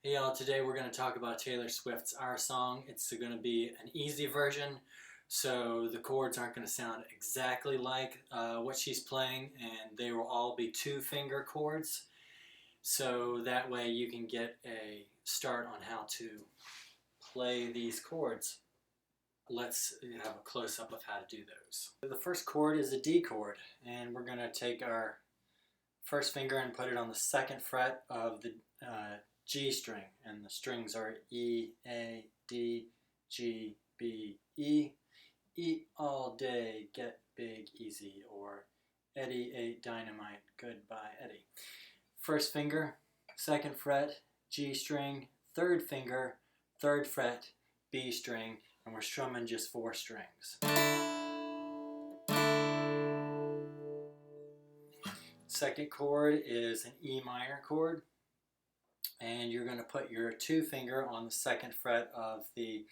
Hey y'all, today we're going to talk about Taylor Swift's Our Song. It's going to be an easy version, so the chords aren't going to sound exactly like what she's playing, and they will all be two-finger chords, so that way you can get a start on how to play these chords. Let's have a close-up of how to do those. The first chord is a D chord, and we're going to take our first finger and put it on the second fret of the G string, and the strings are E, A, D, G, B, E. Eat all day, get big, easy, or Eddie ate dynamite, goodbye Eddie. First finger, second fret, G string, third finger, third fret, B string, and we're strumming just 4 strings. Second chord is an E minor chord, and you're going to put your 2 finger on the second fret of the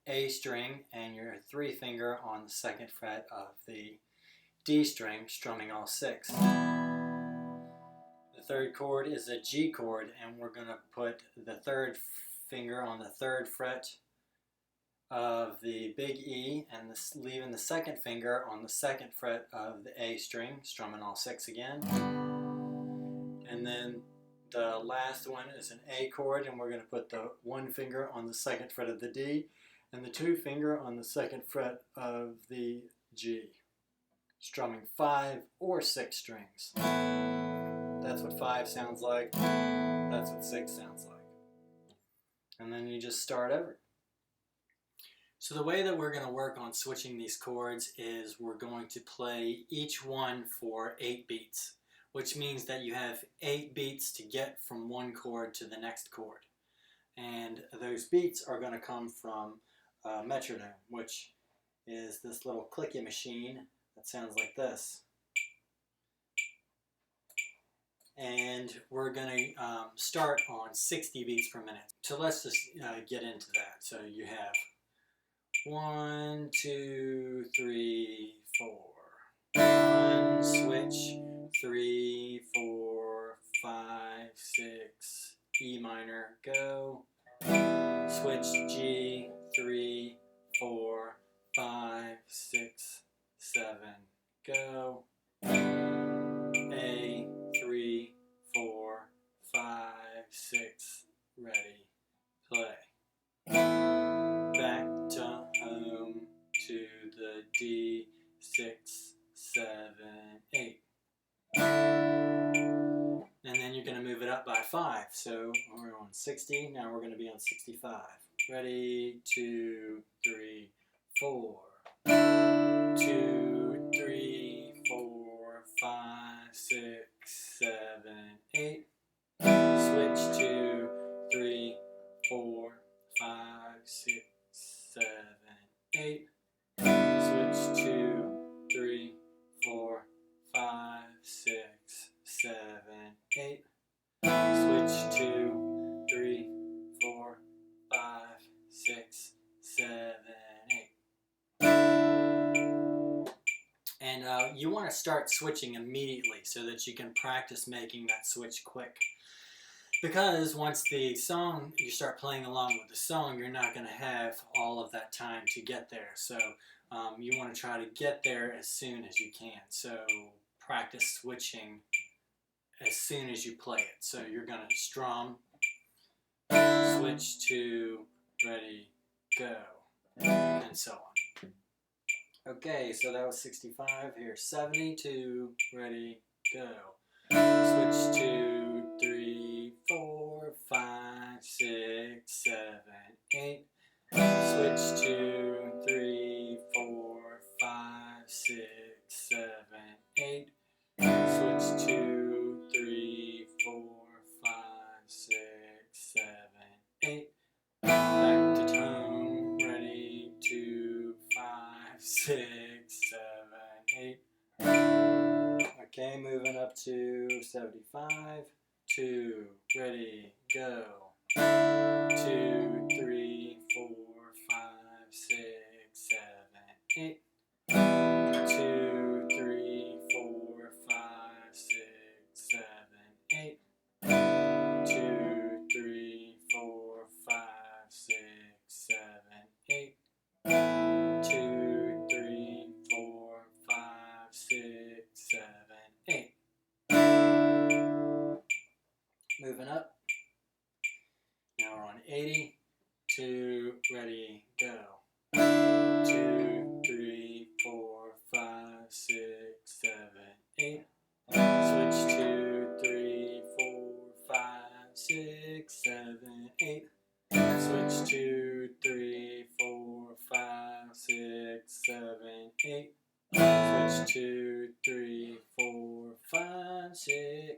A string and your 3 finger on the second fret of the D string, strumming all 6. The third chord is a G chord, and we're going to put the third finger on the third fret of the big E and leaving the second finger on the second fret of the A string, strumming all 6 again. And then the last one is an A chord, and we're going to put the 1 finger on the second fret of the D and the 2 finger on the second fret of the G, strumming 5 or 6 strings. That's what 5 sounds like, that's what 6 sounds like. And then you just start over. So the way that we're going to work on switching these chords is we're going to play each one for 8 beats, which means that you have 8 beats to get from one chord to the next chord. And those beats are going to come from a metronome, which is this little clicky machine that sounds like this. And we're going to start on 60 beats per minute. So let's just get into that. So you have 1, 2, 3, 4. 1, switch, 3, 4, 5, 6, E minor, go. Switch G, 3, 4, 5, 6, 7, go. A, 3, 4, 5, 6, ready, play. Back to home to the D, 6, 7, 8. And then you're going to move it up by 5. So we're on 60, now we're going to be on 65. Ready, 2, 3, 4. 2, 3, 4, 5, 6, 7, 8. Switch 2, 3, 4, 5, 6, 7, 8. Switch 2, 3, 4, 5, 6, 7, 8. Switch 2, 3, 4, 5, 6, 7, 8. And you want to start switching immediately so that you can practice making that switch quick. Because once the song, you start playing along with the song, you're not going to have all of that time to get there. So you want to try to get there as soon as you can. So practice switching as soon as you play it. So you're going to strum, switch to, ready, go, and so on. Okay, so that was 65. Here's 72, ready, go. Switch 2, 3, 4, 5, 6, 7, 8. Switch 2, 3, 4, 5, 6, 7, 8. Switch 2, 3, 4, 5, 6, 7, 8. Back to tone, ready, 2, 5, 6, 7, 8. Okay, moving up to 75. 2, ready, go. 2, 3, 4, 5, 6, 7, 8. 2, 3, 4, 5, 6, 7, 8. 2, 3, 4, moving up. Now we're on 80, 2, ready, go. 2, 3, 4, 5, 6, 7, 8. Switch 2, 3, 4, 5, 6, 7, 8. Switch 2, 3, 4, 5, 6, 7, 8. Switch 2, 3, 4, 5, 6,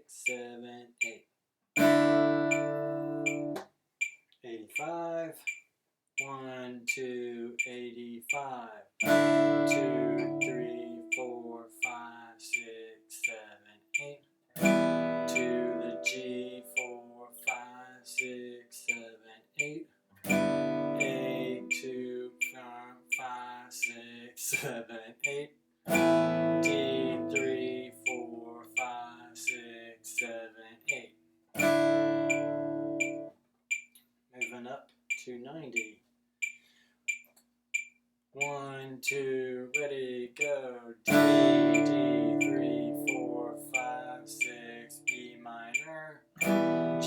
7, 8. 85. 1, 2, 85. 2, 3, 4, 5, 6, 7, 8. To the G, 4, 5, 6, 7, 8. A, 2, 5, 6, 7, 8. D, 3, 4, 5, 6, 7, 8. Moving up to 90. 1, 2, ready, go. D, D, 3, 4, 5, 6, B minor. G,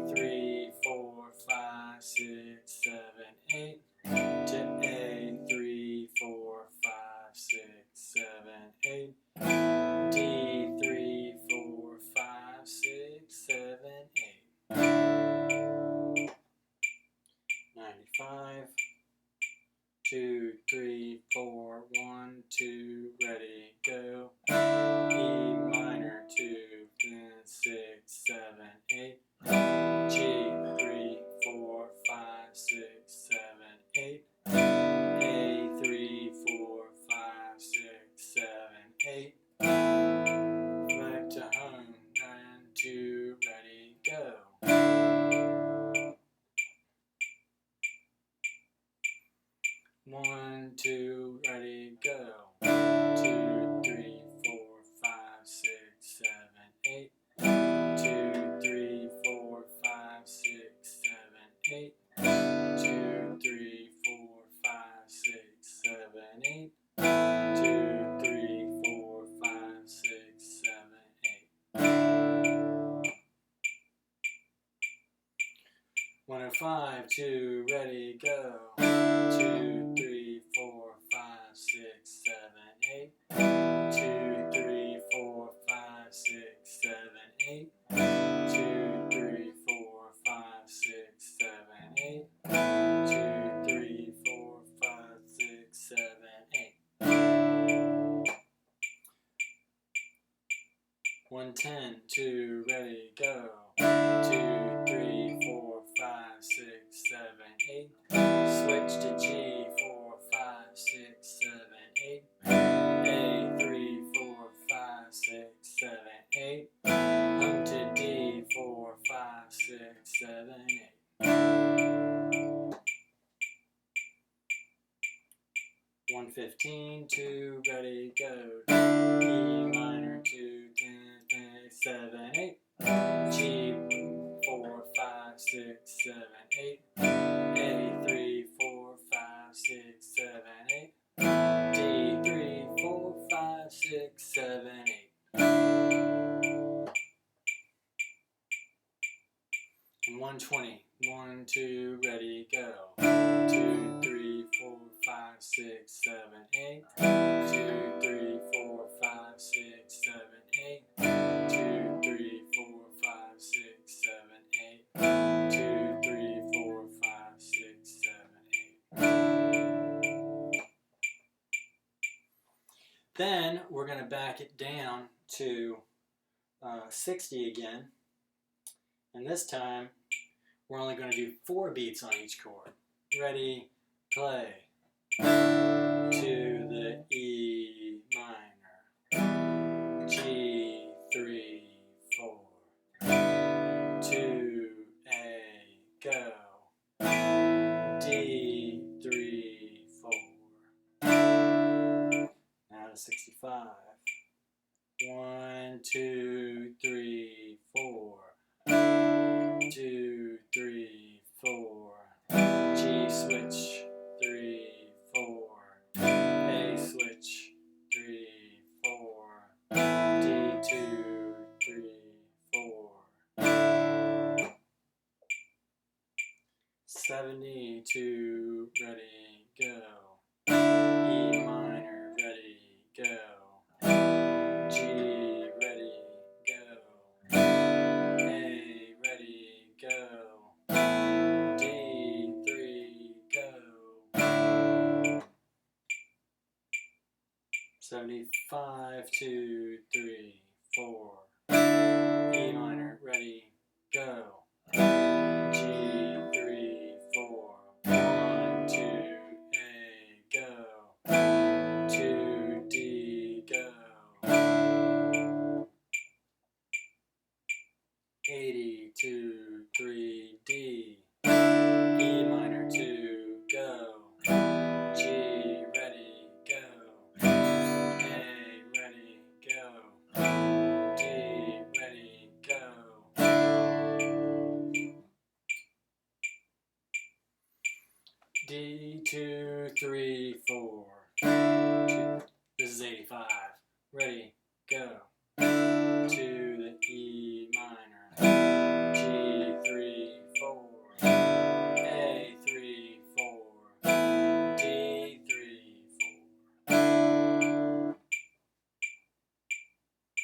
3, 4, 5, 6, 7, 8. To A, 3, 4, 5, 6, 7, 8. D, 3, 4, 5, 6, 7, 8. 95. 2, 3, 4, 1, 2, ready, go. E minor, 2, 6, 7, 8. G, 3, 4, 5, 6, 7, 8. A, 3, 4, 5, 6, 7, 8. Back to home, 9, 2, ready, go. 1, 2, ready, go. 2, 3, 4, 5, 6, 7, 8. 2, 3, 4, 5, 6, 7, 8. 2, 3, 4, 5, 6, 7, 8. 2, 3, 4, 5, 6, 7, 8. 105, 2, ready, go. 2, 3, 4, 5, 6, 7, 8. 2, 3, 4, 5, 6, 7, 8. 2, 3, 4, 5, 6, 7, 8. 2, 3, 4, 5, 6, 7, 8. 110, 2, ready, go. 2, 3, 4, 5, 6, 7, 8. Switch to G, 4, 5, 6, 7, 8. A, 3, 4, 5, 6, 7, 8. Hum to D, 4, 5, 6, 7, 8. 115, 2, ready, go. E minor, 2, 7, 8. G, 4, 5, 6, 7, 8. A, 3, 4, 5, 6, 7, 8. D, 3, 4, 5, 6, 7, 8. And 120, 1, 2, ready, go. 2, 3, 4, 5, 6, 7, 8. 2, 3, 4, 5, 6, 7, 8. 2, 3, 4, 5, 6, 7, 8. 2, 3, 4, 5, 6, 7, 8. Then we're going to back it down to 60 again. And this time we're only going to do 4 beats on each chord. Ready, play. To the E minor. G, 3, 4. To A, go. D, 3, 4. Now to 65. 1, 2, 3, 4. 2, 3, 4. G switch. 3, 4. 72, ready, go. E minor, ready, go. G, ready, go. A, ready, go. D, 3, go. 75, 2, 3, 4. E minor, ready, go. G, 3, 4. 1, 2, A, go. 2, D, go. 82, 3, D. E minor, 2, go. G, ready, go. A, ready, go. D, ready, go. D, 2, 3, 4. 2. This is 85. Ready, go. To the E minor. G, 3, 4. A, 3, 4. D, 3, 4.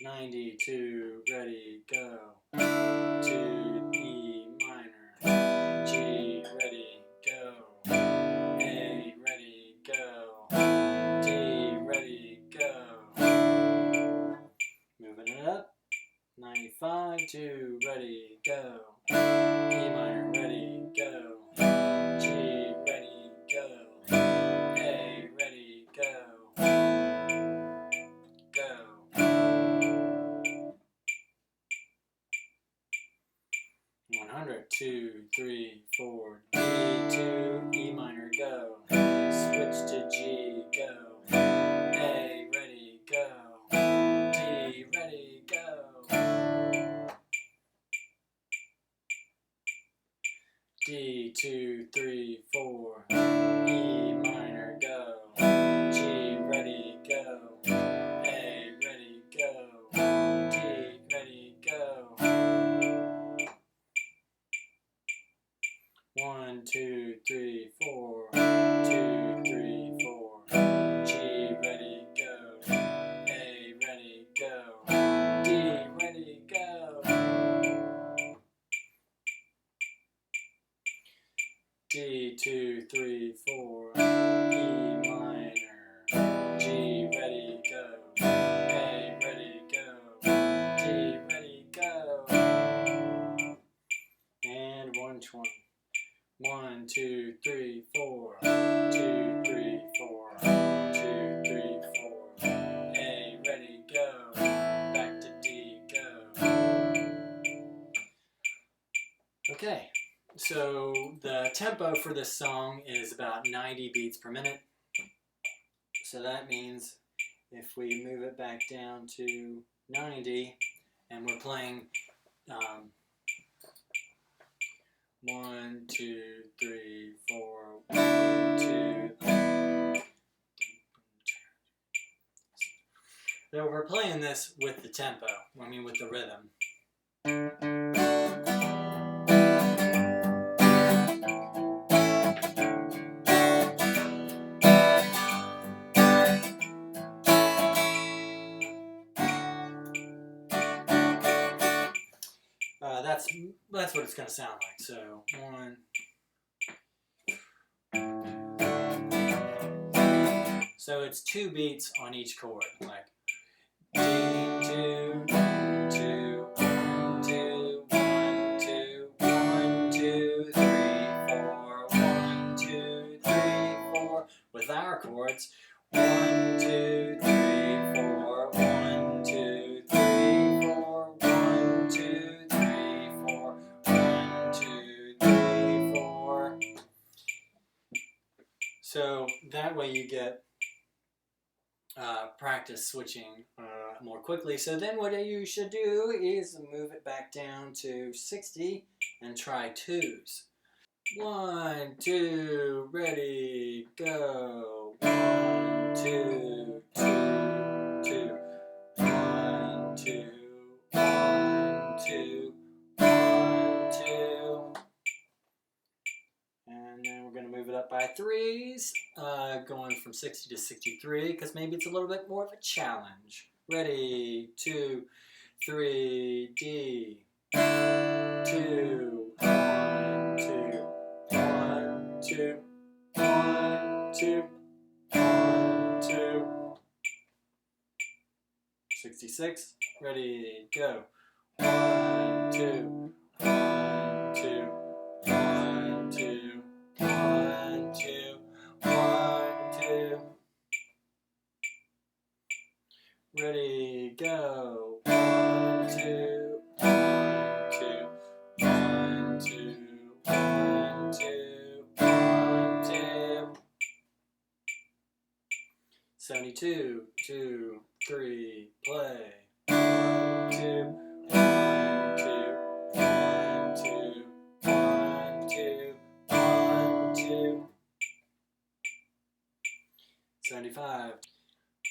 92, ready, go. To E minor. G, ready, go. A, ready, go. D, ready, go. Moving it up. 95, 2, ready, go. E minor, ready, go. G, ready, go. A, ready, go. Go. 100, 2, 3, 4. D, 2, E minor, go. Switch to G, go. A, ready, go. D, ready, go. D, 2, 3, 4. E minor, go. G, ready, go. A, ready, go. D, ready, go. 1, 2, 3, 4. 2, 3, 4. G, ready, go. A, ready, go. D, ready, go. D, 2, 3, 4. E minor. G, ready, go. A, ready, go. D, ready, go. And 120. 1, 2, 3, 4. 2, 3, 4. 2, 3, 4. A, ready, go. Back to D, go. Okay, so the tempo for this song is about 90 beats per minute. So that means if we move it back down to 90 and we're playing 1, 2, 3, 4, 1, 2. So we're playing this with the tempo, with the rhythm. That's what it's going to sound like. So 1. So it's 2 beats on each chord, like D, 2, 1, 2, 1, 2, 1, 2, 1, 2, 3, 4, 1, 2, 3, 4. With our chords, 1, 2, 3, 4, 1, 2, 3, 4, 1, 2, 3, 4, 1, 2, 3, 4. So that way you get practice switching more quickly. So then what you should do is move it back down to 60 and try 2s. 1, 2, ready, go. 1, 2, 2, 2. 1, 2, 1, 2, 1, 2. up by threes, going from 60 to 63, because maybe it's a little bit more of a challenge. Ready, 2, 3, D. 2, 1, 2, 1, 2, 1, 2, 1, 2. 66. Ready, go. 1, 2, 1, 2, 1, 2, 1, 2, 1, 2. Ready, go. 1, 2, 1, 2, 1, 2, 1, 2, 1, 2. 72, 2, 3, play. 1, 2, 1, 2, 1, 2, 1, 2, 1, 2. 75.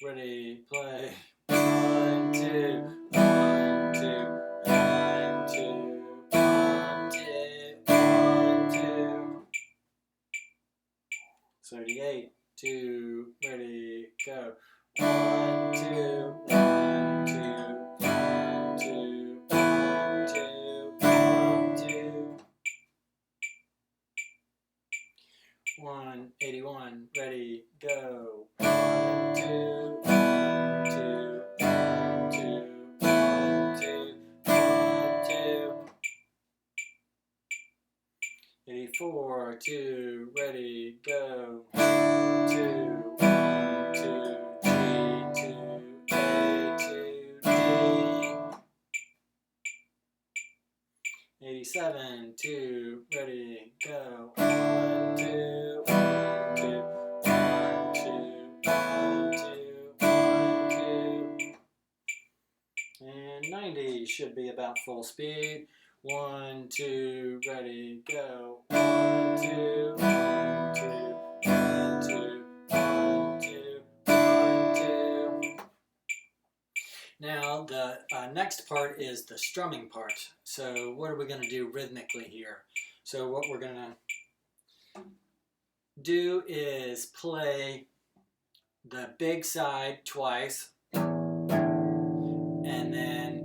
Ready, play. 1, 2, 1, 2, 1, 2, 1, 2, 1, 2. 78. 2, ready, go. 1, 2, 1, 2, 1, 2, 1, 2, 1, 2. 181, ready, go. 1, 2, 1, 2, 1, 2, 1, 2, 1, 2. 84, 2, ready, go. 2, 1, 2, G, 2, A, 2, D. 87, 2, ready, go. 1, 2, 1, 2, 1, 2, 1, 2, 1, 2. And 90 should be about full speed. 1, 2, ready, go. 1, 2, 1, 2, 1, 2, 1, 2, 1, 2. Now the next part is the strumming part. So what are we going to do rhythmically here? So what we're going to do is play the big side twice, and then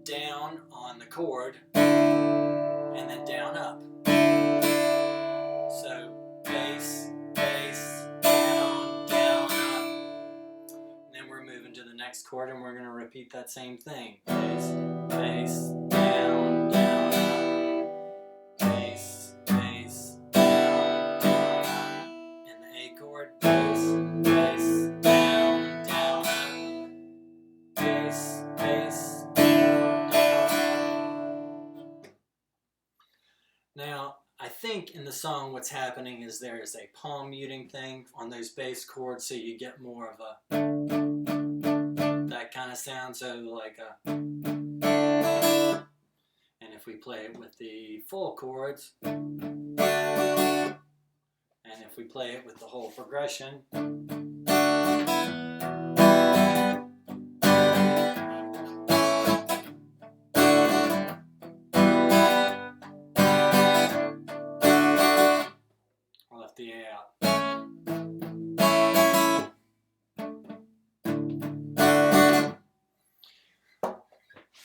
down on the chord, and then down up. So bass, bass, down, down, up. And then we're moving to the next chord, and we're going to repeat that same thing. Bass, bass, down, down, up. Bass, bass, down, down, up. And the A chord, bass, bass, down, down, up. Bass, bass, down, down, up. Now, I think in the song what's happening is there is a palm muting thing on those bass chords, so you get more of a that kind of sound, so like a, and if we play it with the full chords, and if we play it with the whole progression, I left the A out.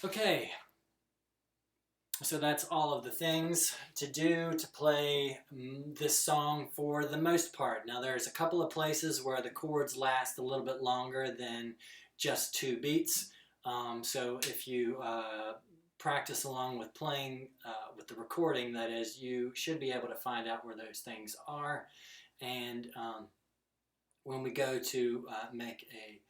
Okay, so that's all of the things to do to play this song for the most part. Now there's a couple of places where the chords last a little bit longer than just 2 beats. So if you practice along with playing with the recording, that is, you should be able to find out where those things are. And when we go to make a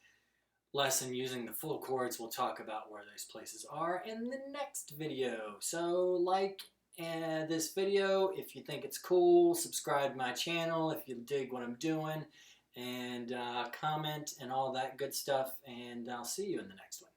lesson using the full chords, we'll talk about where those places are in the next video. So like this video if you think it's cool, subscribe to my channel if you dig what I'm doing, and comment and all that good stuff, and I'll see you in the next one.